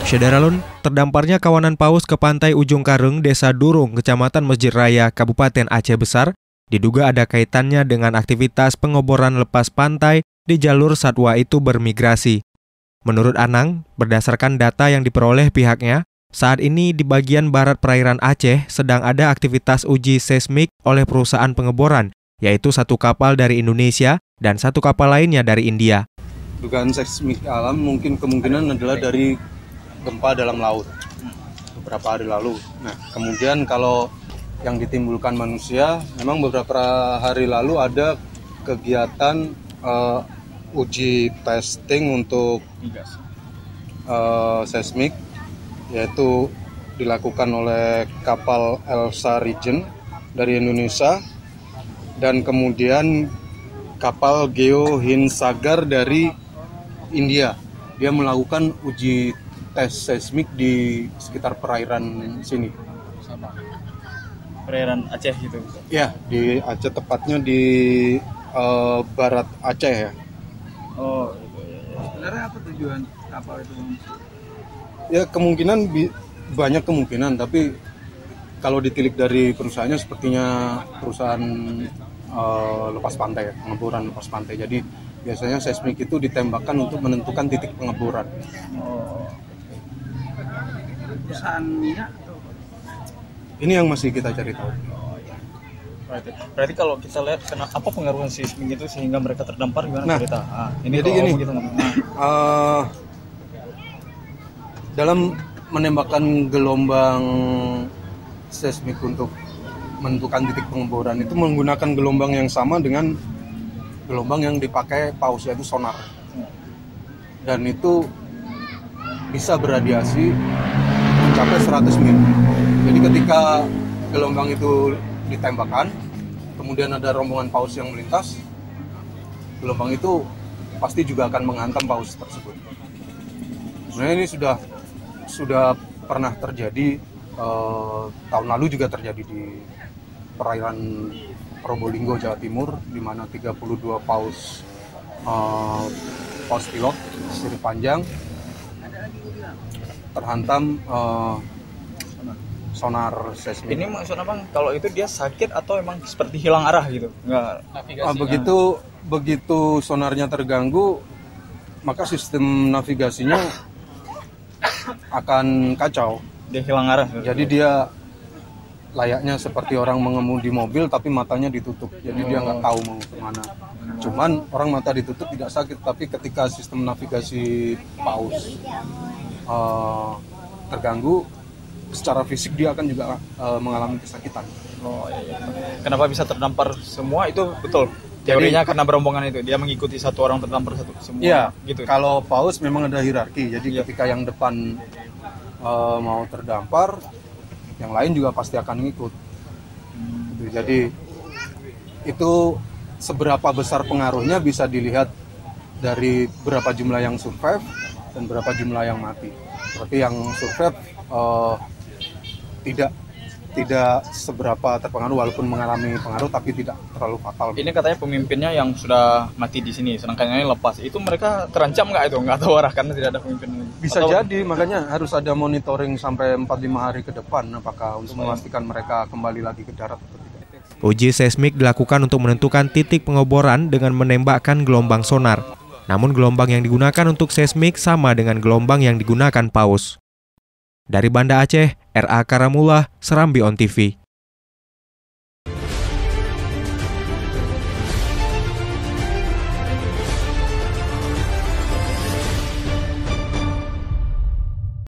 Syederalun, terdamparnya kawanan paus ke pantai Ujung Kareng, Desa Durung, Kecamatan Mesjid Raya, Kabupaten Aceh Besar, diduga ada kaitannya dengan aktivitas pengoboran lepas pantai di jalur satwa itu bermigrasi. Menurut Anang, berdasarkan data yang diperoleh pihaknya, saat ini di bagian barat perairan Aceh sedang ada aktivitas uji seismik oleh perusahaan pengeboran, yaitu satu kapal dari Indonesia dan satu kapal lainnya dari India. Dugaan seismik alam mungkin kemungkinan adalah dari gempa dalam laut beberapa hari lalu. Nah, kemudian kalau yang ditimbulkan manusia, memang beberapa hari lalu ada kegiatan uji testing untuk seismik, yaitu dilakukan oleh kapal Elsa Regent dari Indonesia dan kemudian kapal Geo Hind Sagar dari India. Dia melakukan uji tes seismik di sekitar perairan sini. Perairan Aceh gitu? Ya, di Aceh, tepatnya di barat Aceh ya. Oh, sebenarnya apa tujuan kapal itu? Ya, kemungkinan banyak kemungkinan, tapi kalau ditilik dari perusahaannya sepertinya perusahaan lepas pantai, pengeboran lepas pantai. Jadi biasanya seismik itu ditembakkan untuk menentukan titik pengeboran. Oh. Perusahaannya ini yang masih kita cari tahu. Berarti kalau kita lihat apa pengaruh seismik itu sehingga mereka terdampar, gimana cerita? Ini jadi gini, dalam menembakkan gelombang seismik untuk menentukan titik pengeboran itu menggunakan gelombang yang sama dengan gelombang yang dipakai paus, yaitu sonar. Dan itu bisa beradiasi mencapai 100 mil. Jadi ketika gelombang itu ditembakkan, kemudian ada rombongan paus yang melintas, gelombang itu pasti juga akan menghantam paus tersebut. Sebenarnya ini sudah pernah terjadi, tahun lalu juga terjadi di perairan Probolinggo, Jawa Timur, di mana 32 paus pilot sirip panjang terhantam sonar seismik. Ini maksudnya Bang, kalau itu dia sakit atau emang seperti hilang arah gitu? Enggak. Begitu sonarnya terganggu, maka sistem navigasinya akan kacau. Dia hilang arah. Jadi dia layaknya seperti orang mengemudi mobil tapi matanya ditutup. Jadi dia nggak tahu mau kemana. Cuman orang mata ditutup tidak sakit, tapi ketika sistem navigasi paus terganggu, secara fisik dia akan juga mengalami kesakitan. Oh iya. Kenapa bisa terdampar semua itu betul? Teorinya karena berombongan itu, dia mengikuti satu orang terdampar semua. Iya, gitu. Kalau paus memang ada hierarki. Jadi ketika yang depan mau terdampar, yang lain juga pasti akan ngikut. Jadi itu seberapa besar pengaruhnya bisa dilihat dari berapa jumlah yang survive dan berapa jumlah yang mati. Seperti yang survive tidak seberapa terpengaruh, walaupun mengalami pengaruh tapi tidak terlalu fatal. Ini katanya pemimpinnya yang sudah mati di sini, sedangkan ini lepas. Itu mereka terancam nggak itu? Nggak tahu arah karena tidak ada pemimpin. Bisa jadi, makanya harus ada monitoring sampai 4-5 hari ke depan, apakah untuk memastikan mereka kembali lagi ke darat atau tidak. Uji seismik dilakukan untuk menentukan titik pengoboran dengan menembakkan gelombang sonar. Namun gelombang yang digunakan untuk seismik sama dengan gelombang yang digunakan paus. Dari Banda Aceh, R.A. Karamullah, Serambi On TV.